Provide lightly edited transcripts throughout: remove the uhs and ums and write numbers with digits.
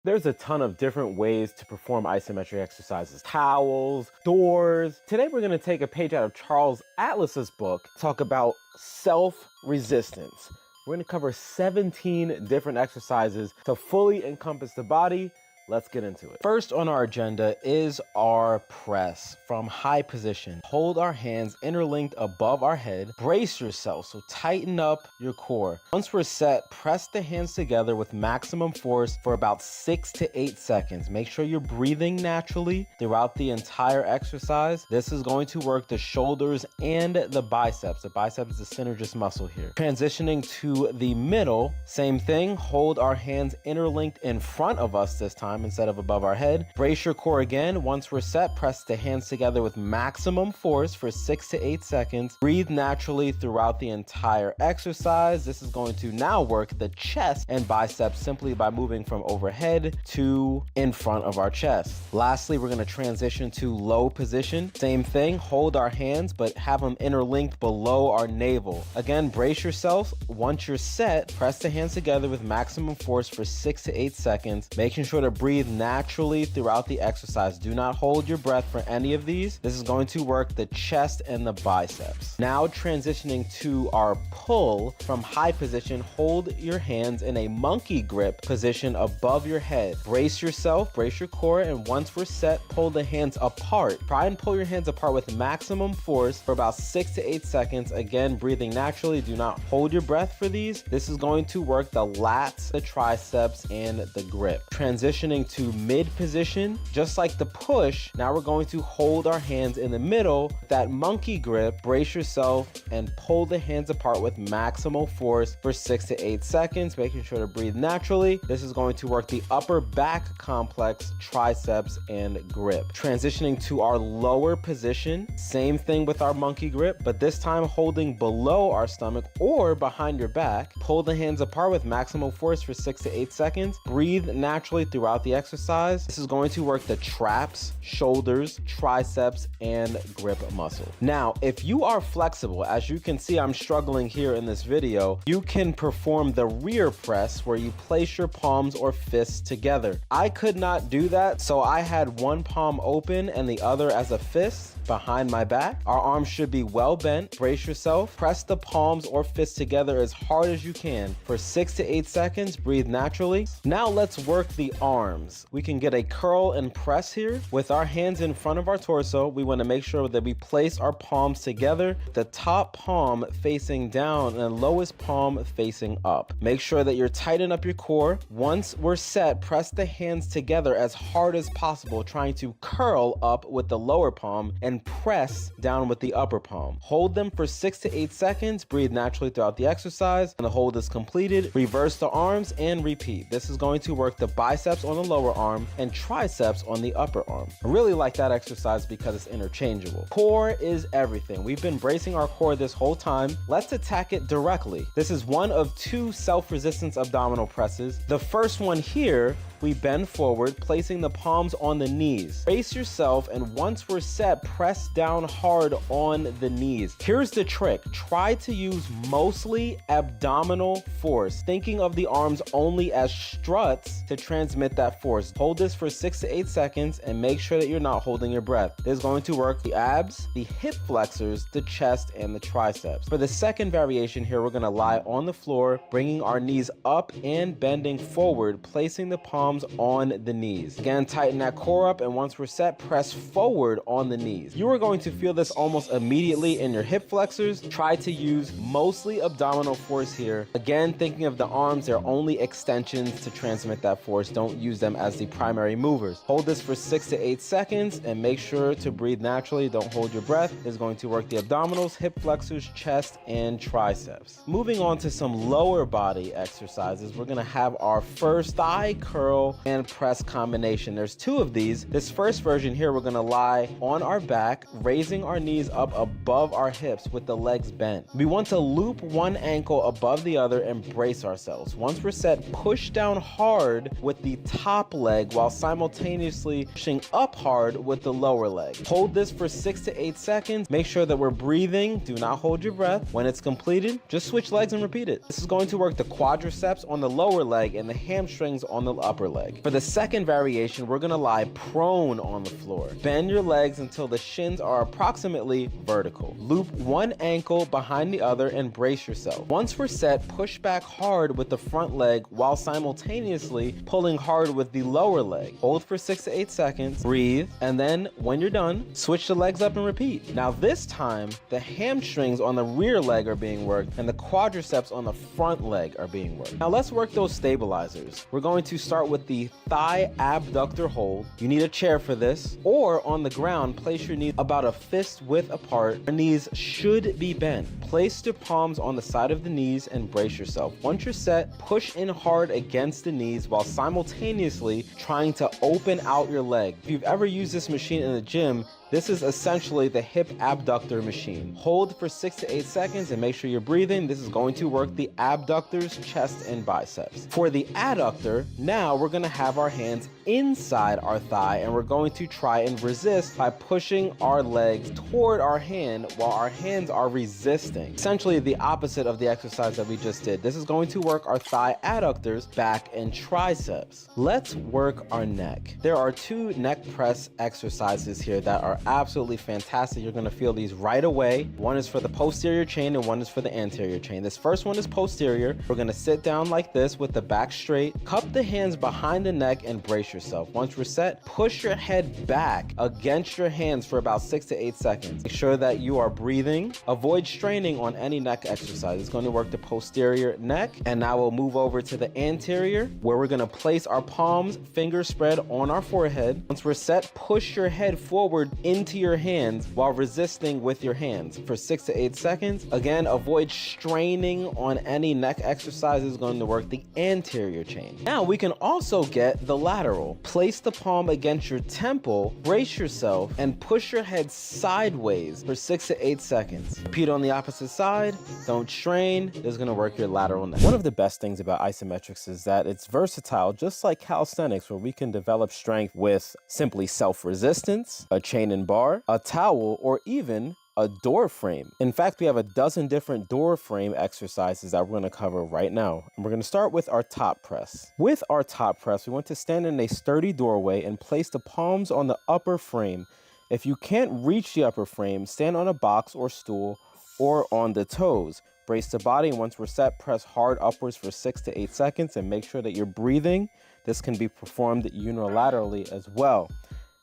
There's a ton of different ways to perform isometric exercises. Towels, doors. Today we're going to take a page out of Charles Atlas's book, talk about self-resistance. We're going to cover 17 different exercises to fully encompass the body. Let's get into it. First on our agenda is our press from high position. Hold our hands interlinked above our head. Brace yourself, so tighten up your core. Once we're set, press the hands together with maximum force for about 6 to 8 seconds. Make sure you're breathing naturally throughout the entire exercise. This is going to work the shoulders and the biceps. The biceps is the synergist muscle here. Transitioning to the middle, same thing. Hold our hands interlinked in front of us this time instead of above our head. Brace your core again. Once we're set, press the hands together with maximum force for 6 to 8 seconds. Breathe naturally throughout the entire exercise. This is going to now work the chest and biceps simply by moving from overhead to in front of our chest. Lastly, we're going to transition to low position. Same thing, hold our hands, but have them interlinked below our navel. Again, brace yourself. Once you're set, press the hands together with maximum force for 6 to 8 seconds, making sure to breathe naturally throughout the exercise. Do not hold your breath for any of these. This is going to work the chest and the biceps. Now transitioning to our pull from high position, hold your hands in a monkey grip position above your head. Brace yourself, brace your core, and once we're set, pull the hands apart. Try and pull your hands apart with maximum force for about 6 to 8 seconds. Again, breathing naturally. Do not hold your breath for these. This is going to work the lats, the triceps, and the grip. Transitioning to mid position, just like the push, now we're going to hold our hands in the middle, that monkey grip. Brace yourself and pull the hands apart with maximal force for 6 to 8 seconds, making sure to breathe naturally. This is going to work the upper back complex, triceps, and grip. Transitioning to our lower position, same thing with our monkey grip, but this time holding below our stomach or behind your back. Pull the hands apart with maximal force for 6 to 8 seconds. Breathe naturally throughout the exercise. This is going to work the traps, shoulders, triceps, and grip muscle. Now, if you are flexible, as you can see, I'm struggling here in this video, you can perform the rear press where you place your palms or fists together. I could not do that, so I had one palm open and the other as a fist behind my back. Our arms should be well bent. Brace yourself. Press the palms or fists together as hard as you can for 6 to 8 seconds. Breathe naturally. Now let's work the arms. We can get a curl and press here. With our hands in front of our torso, we want to make sure that we place our palms together, the top palm facing down and the lowest palm facing up. Make sure that you're tightening up your core. Once we're set, press the hands together as hard as possible, trying to curl up with the lower palm and press down with the upper palm. Hold them for 6 to 8 seconds. Breathe naturally throughout the exercise. When the hold is completed, reverse the arms and repeat. This is going to work the biceps on the lower arm and triceps on the upper arm. I really like that exercise because it's interchangeable. Core is everything. We've been bracing our core this whole time. Let's attack it directly. This is one of 2 self-resistance abdominal presses. The first one here, we bend forward, placing the palms on the knees. Brace yourself, and once we're set, press down hard on the knees. Here's the trick. Try to use mostly abdominal force, thinking of the arms only as struts to transmit that force. Hold this for 6 to 8 seconds and make sure that you're not holding your breath. This is going to work the abs, the hip flexors, the chest, and the triceps. For the second variation here, we're gonna lie on the floor, bringing our knees up and bending forward, placing the palms on the knees. Again, tighten that core up, and once we're set, press forward on the knees. You are going to feel this almost immediately in your hip flexors. Try to use mostly abdominal force here. Again, thinking of the arms, they're only extensions to transmit that force. Don't use them as the primary movers. Hold this for 6 to 8 seconds and make sure to breathe naturally. Don't hold your breath. This is going to work the abdominals, hip flexors, chest, and triceps. Moving on to some lower body exercises, we're gonna have our first thigh curl and press combination. There's 2 of these. This first version here, we're gonna lie on our back, raising our knees up above our hips with the legs bent. We want to loop one ankle above the other and brace ourselves. Once we're set, push down hard with the top leg while simultaneously pushing up hard with the lower leg. Hold this for 6 to 8 seconds. Make sure that we're breathing. Do not hold your breath. When it's completed, just switch legs and repeat it. This is going to work the quadriceps on the lower leg and the hamstrings on the upper leg. For the second variation, we're gonna lie prone on the floor. Bend your legs until the shins are approximately vertical. Loop one ankle behind the other and brace yourself. Once we're set, push back hard with the front leg while simultaneously pulling hard with the lower leg. Hold for 6 to 8 seconds, breathe, and then when you're done, switch the legs up and repeat. Now this time, the hamstrings on the rear leg are being worked and the quadriceps on the front leg are being worked. Now let's work those stabilizers. We're going to start with the thigh abductor hold. You need a chair for this, or on the ground, place your knees about a fist width apart. Your knees should be bent. Place your palms on the side of the knees and brace yourself. Once you're set, push in hard against the knees while simultaneously trying to open out your leg. If you've ever used this machine in the gym, this is essentially the hip abductor machine. Hold for 6 to 8 seconds and make sure you're breathing. This is going to work the abductors, chest, and biceps. For the adductor, now we're gonna have our hands inside our thigh and we're going to try and resist by pushing our legs toward our hand while our hands are resisting. Essentially the opposite of the exercise that we just did. This is going to work our thigh adductors, back, and triceps. Let's work our neck. There are 2 neck press exercises here that are absolutely fantastic. You're gonna feel these right away. One is for the posterior chain and one is for the anterior chain. This first one is posterior. We're gonna sit down like this with the back straight, cup the hands behind the neck and brace yourself. Once we're set, push your head back against your hands for about 6 to 8 seconds. Make sure that you are breathing. Avoid straining on any neck exercise. It's going to work the posterior neck. And now we'll move over to the anterior, where we're gonna place our palms, fingers spread on our forehead. Once we're set, push your head forward into your hands while resisting with your hands for 6 to 8 seconds. Again, avoid straining on any neck exercise. Is going to work the anterior chain. Now we can also get the lateral. Place the palm against your temple, brace yourself, and push your head sideways for 6 to 8 seconds. Repeat on the opposite side. Don't strain. This is going to work your lateral neck. One of the best things about isometrics is that it's versatile, just like calisthenics, where we can develop strength with simply self-resistance, a chain and bar, a towel, or even a door frame. In fact, we have a dozen different door frame exercises that we're going to cover right now. And we're going to start with our top press. With our top press, we want to stand in a sturdy doorway and place the palms on the upper frame. If you can't reach the upper frame, stand on a box or stool or on the toes. Brace the body, and once we're set, press hard upwards for 6 to 8 seconds and make sure that you're breathing. This can be performed unilaterally as well.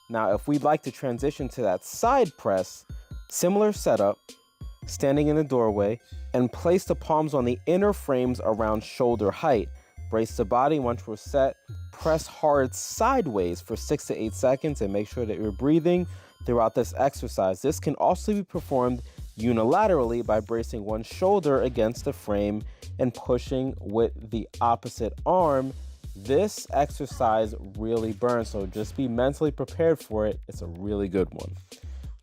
Now, if we'd like to transition to that side press, similar setup, standing in the doorway, and place the palms on the inner frames around shoulder height. Brace the body. Once we're set, press hard sideways for 6 to 8 seconds and make sure that you're breathing throughout this exercise. This can also be performed unilaterally by bracing one shoulder against the frame and pushing with the opposite arm. This exercise really burns, so just be mentally prepared for it. It's a really good one.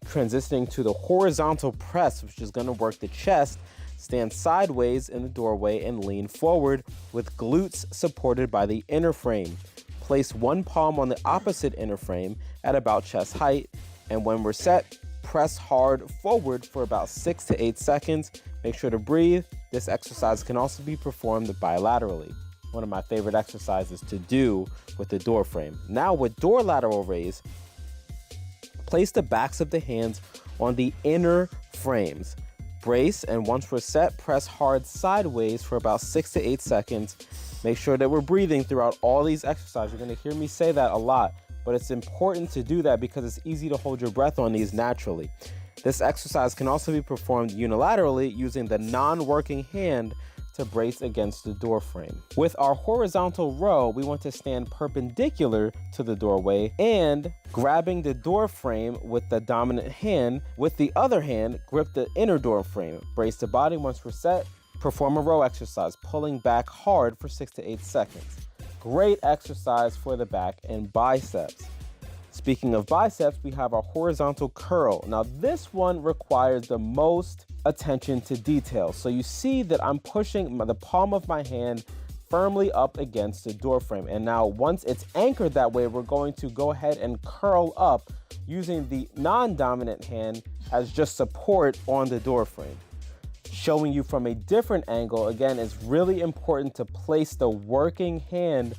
Transitioning to the horizontal press, which is going to work the chest. Stand sideways in the doorway and lean forward with glutes supported by the inner frame. Place one palm on the opposite inner frame at about chest height, and when we're set, press hard forward for about 6 to 8 seconds. Make sure to breathe. This exercise can also be performed bilaterally. One of my favorite exercises to do with the door frame. Now with door lateral raise, place the backs of the hands on the inner frames. Brace, and once we're set, press hard sideways for about 6 to 8 seconds. Make sure that we're breathing throughout all these exercises. You're gonna hear me say that a lot, but it's important to do that because it's easy to hold your breath on these naturally. This exercise can also be performed unilaterally using the non-working hand to brace against the door frame. With our horizontal row, we want to stand perpendicular to the doorway and grabbing the door frame with the dominant hand. With the other hand, grip the inner door frame. Brace the body. Once we're set, perform a row exercise, pulling back hard for 6 to 8 seconds. Great exercise for the back and biceps. Speaking of biceps, we have our horizontal curl. Now this one requires the most attention to detail. So you see that I'm pushing the palm of my hand firmly up against the door frame. And now once it's anchored that way, we're going to go ahead and curl up using the non-dominant hand as just support on the door frame. Showing you from a different angle, again, it's really important to place the working hand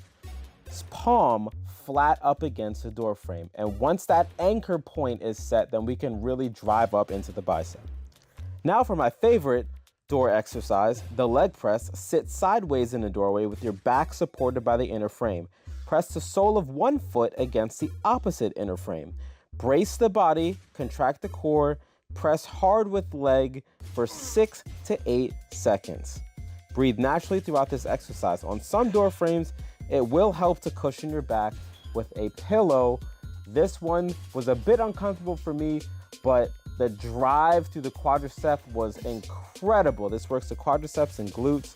palm flat up against the door frame. And once that anchor point is set, then we can really drive up into the bicep. Now for my favorite door exercise, the leg press. Sit sideways in the doorway with your back supported by the inner frame. Press the sole of one foot against the opposite inner frame. Brace the body, contract the core, press hard with leg for 6 to 8 seconds. Breathe naturally throughout this exercise. On some door frames, it will help to cushion your back with a pillow. This one was a bit uncomfortable for me, but the drive through the quadricep was incredible. This works the quadriceps and glutes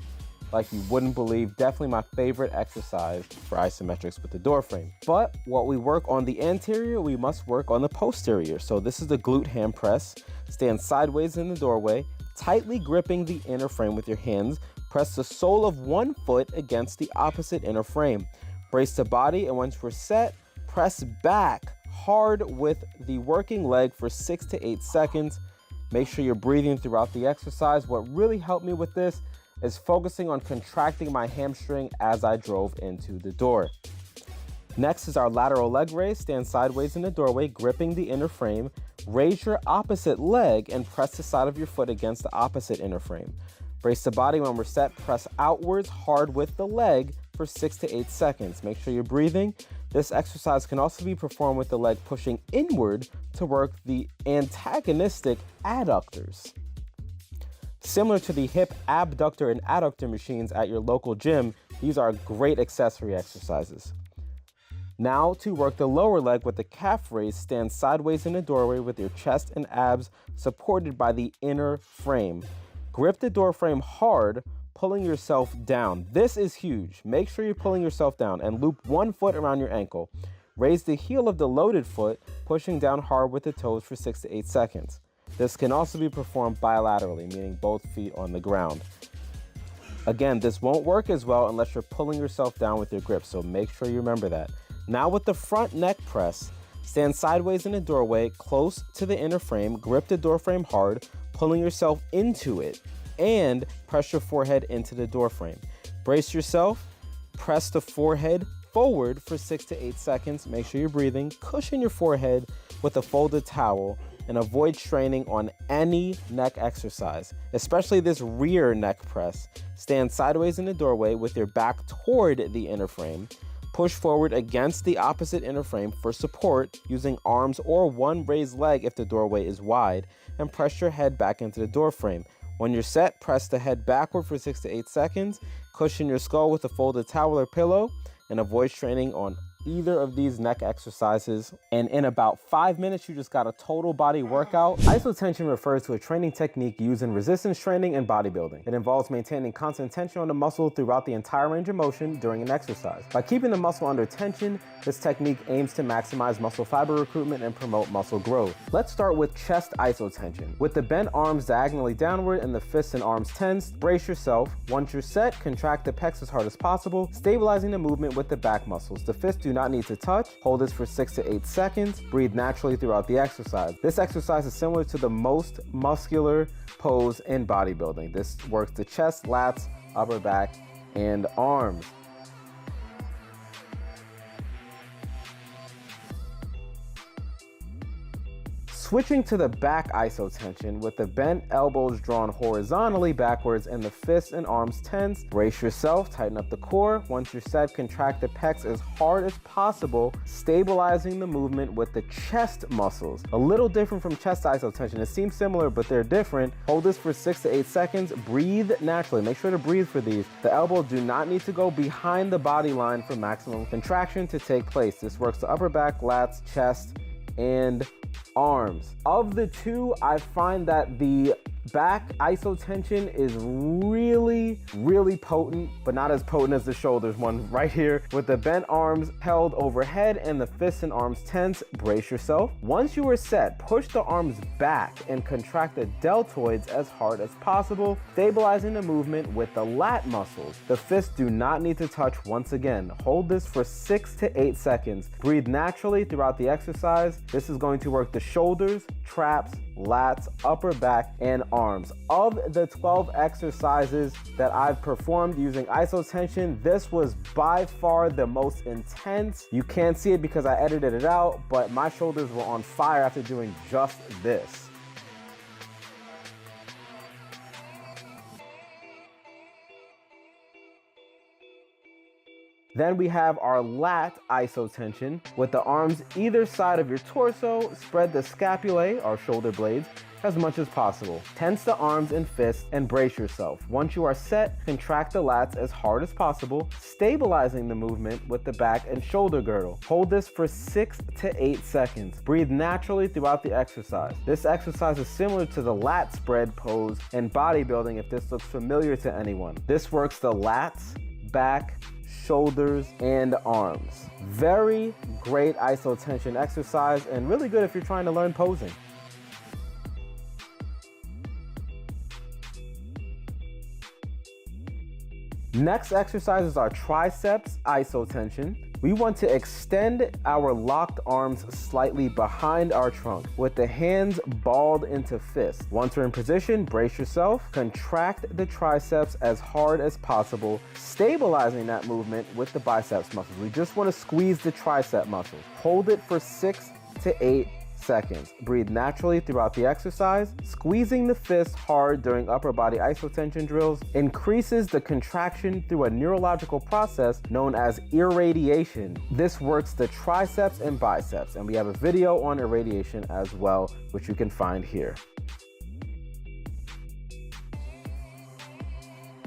like you wouldn't believe. Definitely my favorite exercise for isometrics with the door frame. But while we work on the anterior, we must work on the posterior. So this is the glute hand press. Stand sideways in the doorway, tightly gripping the inner frame with your hands. Press the sole of one foot against the opposite inner frame. Brace the body, and once we're set, press back hard with the working leg for 6 to 8 seconds. Make sure you're breathing throughout the exercise. What really helped me with this is focusing on contracting my hamstring as I drove into the door. Next is our lateral leg raise. Stand sideways in the doorway, gripping the inner frame. Raise your opposite leg and press the side of your foot against the opposite inner frame. Brace the body. When we're set, press outwards hard with the leg for 6 to 8 seconds. Make sure you're breathing. This exercise can also be performed with the leg pushing inward to work the antagonistic adductors. Similar to the hip abductor and adductor machines at your local gym, these are great accessory exercises. Now to work the lower leg with the calf raise, stand sideways in the doorway with your chest and abs supported by the inner frame. Grip the door frame hard, pulling yourself down. This is huge. Make sure you're pulling yourself down and loop one foot around your ankle. Raise the heel of the loaded foot, pushing down hard with the toes for 6 to 8 seconds. This can also be performed bilaterally, meaning both feet on the ground. Again, this won't work as well unless you're pulling yourself down with your grip, so make sure you remember that. Now with the front neck press, stand sideways in the doorway, close to the inner frame, grip the door frame hard, pulling yourself into it, and press your forehead into the door frame. Brace yourself, press the forehead forward for 6 to 8 seconds. Make sure you're breathing. Cushion your forehead with a folded towel and avoid straining on any neck exercise, especially this rear neck press. Stand sideways in the doorway with your back toward the inner frame. Push forward against the opposite inner frame for support using arms or one raised leg if the doorway is wide, and press your head back into the door frame. When you're set, press the head backward for 6 to 8 seconds. Cushion your skull with a folded towel or pillow and avoid straining on either of these neck exercises. And in about 5 minutes, you just got a total body workout. Isotension refers to a training technique used in resistance training and bodybuilding. It involves maintaining constant tension on the muscle throughout the entire range of motion during an exercise. By keeping the muscle under tension, this technique aims to maximize muscle fiber recruitment and promote muscle growth. Let's start with chest isotension. With the bent arms diagonally downward and the fists and arms tensed, brace yourself. Once you're set, contract the pecs as hard as possible, stabilizing the movement with the back muscles. The fists do not need to touch. Hold this for 6 to 8 seconds. Breathe naturally throughout the exercise. This exercise is similar to the most muscular pose in bodybuilding. This works the chest, lats, upper back, and arms. Switching to the back isotension with the bent elbows drawn horizontally backwards and the fists and arms tense. Brace yourself, tighten up the core. Once you're set, contract the pecs as hard as possible, stabilizing the movement with the chest muscles. A little different from chest isotension. It seems similar, but they're different. Hold this for 6 to 8 seconds. Breathe naturally. Make sure to breathe for these. The elbow do not need to go behind the body line for maximum contraction to take place. This works the upper back, lats, chest, and arms. Of the two, I find that the back isotension is really potent, but not as potent as the shoulders one right here. With the bent arms held overhead and the fists and arms tense, brace yourself. Once you are set, push the arms back and contract the deltoids as hard as possible, stabilizing the movement with the lat muscles. The fists do not need to touch once again. Hold this for 6 to 8 seconds. Breathe naturally throughout the exercise. This is going to work the shoulders, traps, lats, upper back, and arms. Of the 12 exercises that I've performed using isotension, this was by far the most intense. You can't see it because I edited it out, but my shoulders were on fire after doing just this. Then we have our lat isotension. With the arms either side of your torso, spread the scapulae, our shoulder blades, as much as possible. Tense the arms and fists and brace yourself. Once you are set, contract the lats as hard as possible, stabilizing the movement with the back and shoulder girdle. Hold this for 6 to 8 seconds. Breathe naturally throughout the exercise. This exercise is similar to the lat spread pose in bodybuilding if this looks familiar to anyone. This works the lats, back, shoulders, and arms. Very great isotension exercise and really good if you're trying to learn posing. Next exercise is our triceps isotension. We want to extend our locked arms slightly behind our trunk with the hands balled into fists. Once we're in position, brace yourself, contract the triceps as hard as possible, stabilizing that movement with the biceps muscles. We just want to squeeze the tricep muscles. Hold it for 6 to 8 seconds. Breathe naturally throughout the exercise. Squeezing the fist hard during upper body isotension drills increases the contraction through a neurological process known as irradiation. This works the triceps and biceps, and we have a video on irradiation as well, which you can find here.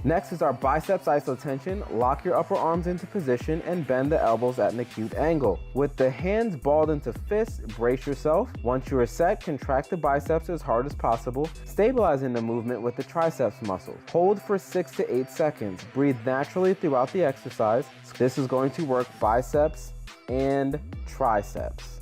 Next is our biceps isotension. Lock your upper arms into position and bend the elbows at an acute angle. With the hands balled into fists, brace yourself. Once you are set, contract the biceps as hard as possible, stabilizing the movement with the triceps muscles. Hold for 6 to 8 seconds. Breathe naturally throughout the exercise. This is going to work biceps and triceps.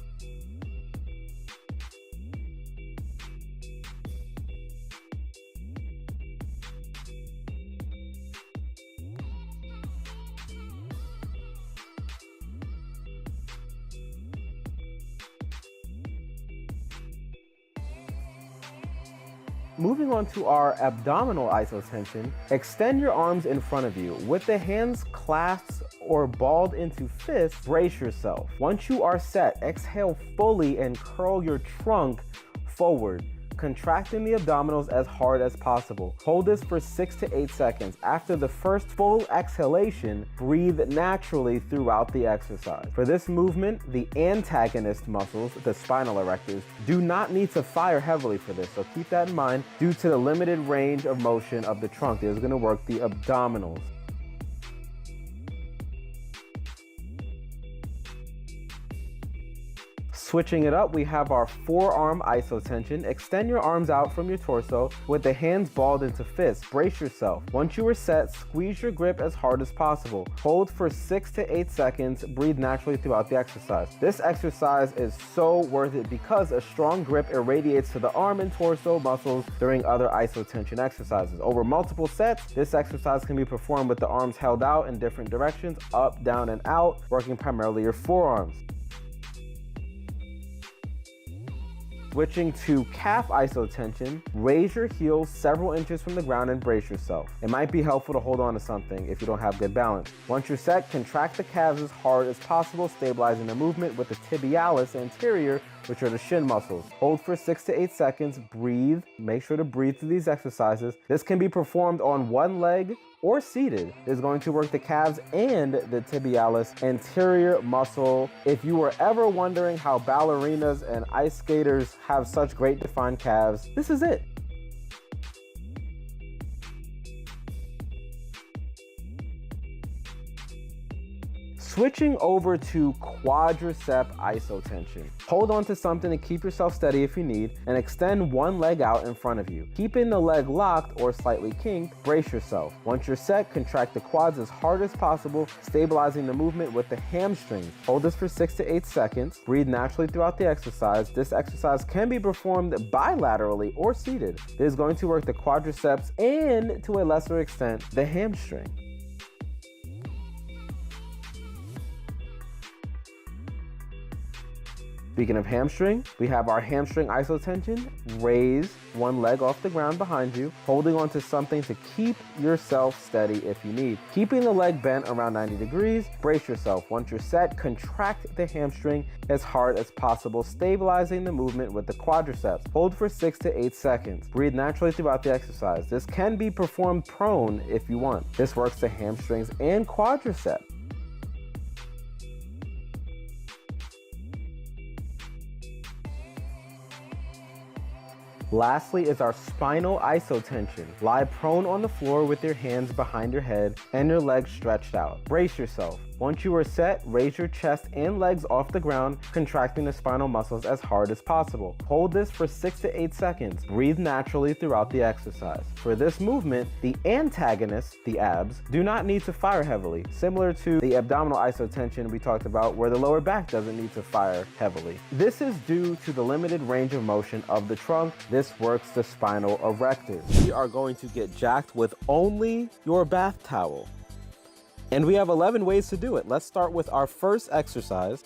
Moving on to our abdominal isotension, extend your arms in front of you. With the hands clasped or balled into fists, brace yourself. Once you are set, exhale fully and curl your trunk forward, contracting the abdominals as hard as possible. Hold this for 6 to 8 seconds. After the first full exhalation, breathe naturally throughout the exercise. For this movement, the antagonist muscles, the spinal erectors, do not need to fire heavily for this, so keep that in mind. Due to the limited range of motion of the trunk, it is going to work the abdominals. Switching it up, we have our forearm isotension. Extend your arms out from your torso with the hands balled into fists. Brace yourself. Once you are set, squeeze your grip as hard as possible. Hold for 6 to 8 seconds. Breathe naturally throughout the exercise. This exercise is so worth it because a strong grip irradiates to the arm and torso muscles during other isotension exercises. Over multiple sets, this exercise can be performed with the arms held out in different directions, up, down, and out, working primarily your forearms. Switching to calf isotension, raise your heels several inches from the ground and brace yourself. It might be helpful to hold on to something if you don't have good balance. Once you're set, contract the calves as hard as possible, stabilizing the movement with the tibialis anterior, which are the shin muscles. Hold for 6 to 8 seconds, breathe. Make sure to breathe through these exercises. This can be performed on one leg or seated. Is going to work the calves and the tibialis anterior muscle. If you were ever wondering how ballerinas and ice skaters have such great defined calves, this is it. Switching over to quadricep isotension. Hold on to something to keep yourself steady if you need, and extend one leg out in front of you. Keeping the leg locked or slightly kinked, brace yourself. Once you're set, contract the quads as hard as possible, stabilizing the movement with the hamstrings. Hold this for 6 to 8 seconds. Breathe naturally throughout the exercise. This exercise can be performed bilaterally or seated. It is going to work the quadriceps and, to a lesser extent, the hamstring. Speaking of hamstring, we have our hamstring isotension. Raise one leg off the ground behind you, holding onto something to keep yourself steady if you need. Keeping the leg bent around 90 degrees, brace yourself. Once you're set, contract the hamstring as hard as possible, stabilizing the movement with the quadriceps. Hold for 6 to 8 seconds. Breathe naturally throughout the exercise. This can be performed prone if you want. This works the hamstrings and quadriceps. Lastly is our spinal isotension. Lie prone on the floor with your hands behind your head and your legs stretched out. Brace yourself. Once you are set, raise your chest and legs off the ground, contracting the spinal muscles as hard as possible. Hold this for 6 to 8 seconds. Breathe naturally throughout the exercise. For this movement, the antagonists, the abs, do not need to fire heavily, similar to the abdominal isotension we talked about where the lower back doesn't need to fire heavily. This is due to the limited range of motion of the trunk. This works the spinal erectors. We are going to get jacked with only your bath towel. And we have 11 ways to do it. Let's start with our first exercise,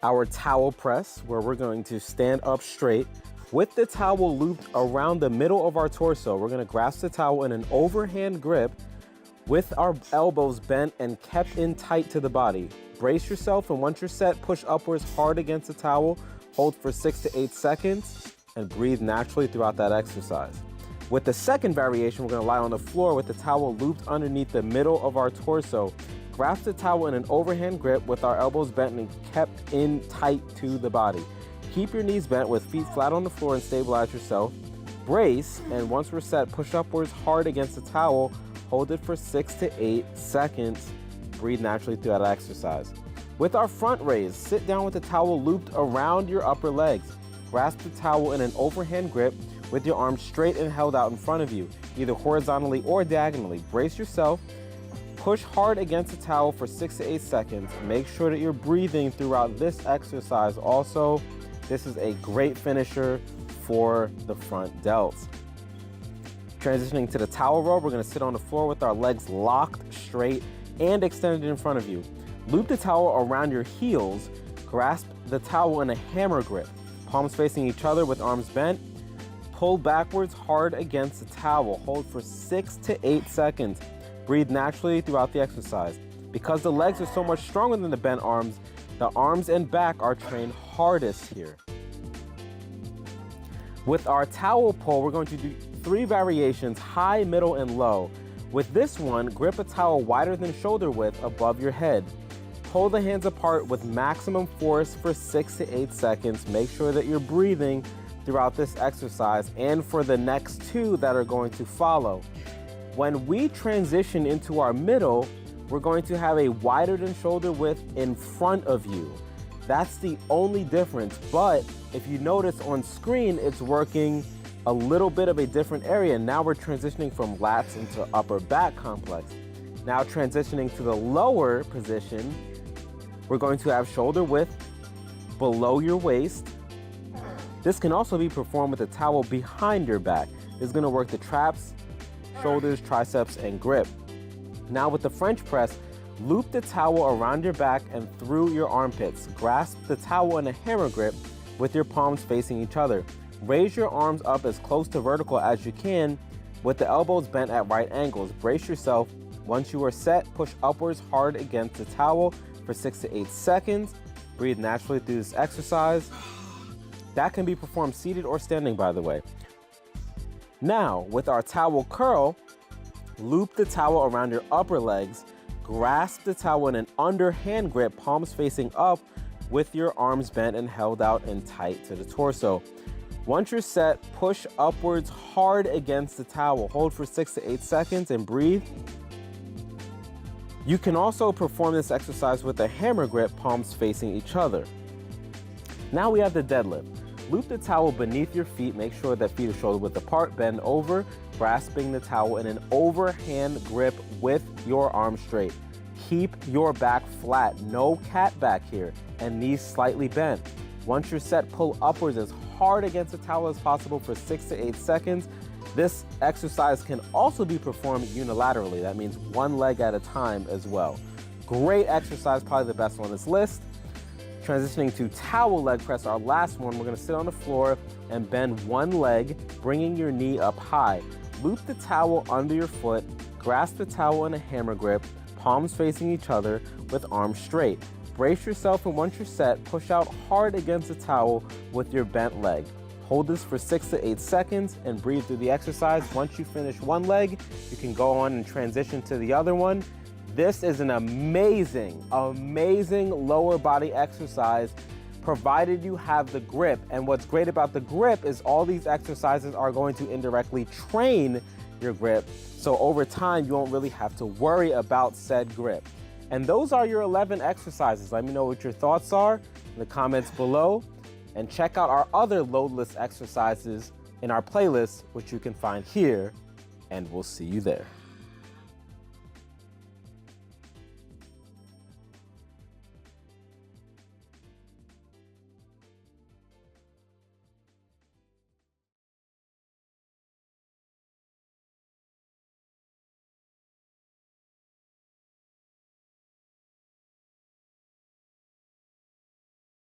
our towel press, where we're going to stand up straight with the towel looped around the middle of our torso. We're going to grasp the towel in an overhand grip with our elbows bent and kept in tight to the body. Brace yourself, and once you're set, push upwards hard against the towel, hold for 6 to 8 seconds, and breathe naturally throughout that exercise. With the second variation, we're going to lie on the floor with the towel looped underneath the middle of our torso. Grasp the towel in an overhand grip with our elbows bent and kept in tight to the body. Keep your knees bent with feet flat on the floor and stabilize yourself. Brace, and once we're set, push upwards hard against the towel. Hold it for 6 to 8 seconds. Breathe naturally throughout the exercise. With our front raise, sit down with the towel looped around your upper legs. Grasp the towel in an overhand grip with your arms straight and held out in front of you, either horizontally or diagonally. Brace yourself. Push hard against the towel for 6 to 8 seconds. Make sure that you're breathing throughout this exercise. Also, this is a great finisher for the front delts. Transitioning to the towel row, we're going to sit on the floor with our legs locked straight and extended in front of you. Loop the towel around your heels. Grasp the towel in a hammer grip. Palms facing each other with arms bent. Pull backwards hard against the towel. Hold for 6 to 8 seconds. Breathe naturally throughout the exercise. Because the legs are so much stronger than the bent arms, the arms and back are trained hardest here. With our towel pull, we're going to do 3 variations, high, middle, and low. With this one, grip a towel wider than shoulder width above your head. Pull the hands apart with maximum force for 6 to 8 seconds. Make sure that you're breathing throughout this exercise and for the next 2 that are going to follow. When we transition into our middle, we're going to have a wider than shoulder width in front of you. That's the only difference, but if you notice on screen, it's working a little bit of a different area. Now we're transitioning from lats into upper back complex. Now transitioning to the lower position, we're going to have shoulder width below your waist. This can also be performed with a towel behind your back. It's going to work the traps, shoulders, triceps, and grip. Now with the French press, loop the towel around your back and through your armpits. Grasp the towel in a hammer grip with your palms facing each other. Raise your arms up as close to vertical as you can with the elbows bent at right angles. Brace yourself. Once you are set, push upwards hard against the towel for 6 to 8 seconds. Breathe naturally through this exercise. That can be performed seated or standing, by the way. Now, with our towel curl, loop the towel around your upper legs. Grasp the towel in an underhand grip, palms facing up with your arms bent and held out and tight to the torso. Once you're set, push upwards hard against the towel. Hold for 6 to 8 seconds and breathe. You can also perform this exercise with a hammer grip, palms facing each other. Now we have the deadlift. Loop the towel beneath your feet. Make sure that feet are shoulder width apart. Bend over, grasping the towel in an overhand grip with your arms straight. Keep your back flat, no cat back here, and knees slightly bent. Once you're set, pull upwards as hard against the towel as possible for 6 to 8 seconds. This exercise can also be performed unilaterally. That means one leg at a time as well. Great exercise, probably the best on this list. Transitioning to towel leg press, our last one, we're gonna sit on the floor and bend one leg, bringing your knee up high. Loop the towel under your foot, grasp the towel in a hammer grip, palms facing each other with arms straight. Brace yourself, and once you're set, push out hard against the towel with your bent leg. Hold this for 6 to 8 seconds and breathe through the exercise. Once you finish one leg, you can go on and transition to the other one. This is an amazing, amazing lower body exercise, provided you have the grip. And what's great about the grip is all these exercises are going to indirectly train your grip. So over time, you won't really have to worry about said grip. And those are your 11 exercises. Let me know what your thoughts are in the comments below. And check out our other loadless exercises in our playlist, which you can find here. And we'll see you there.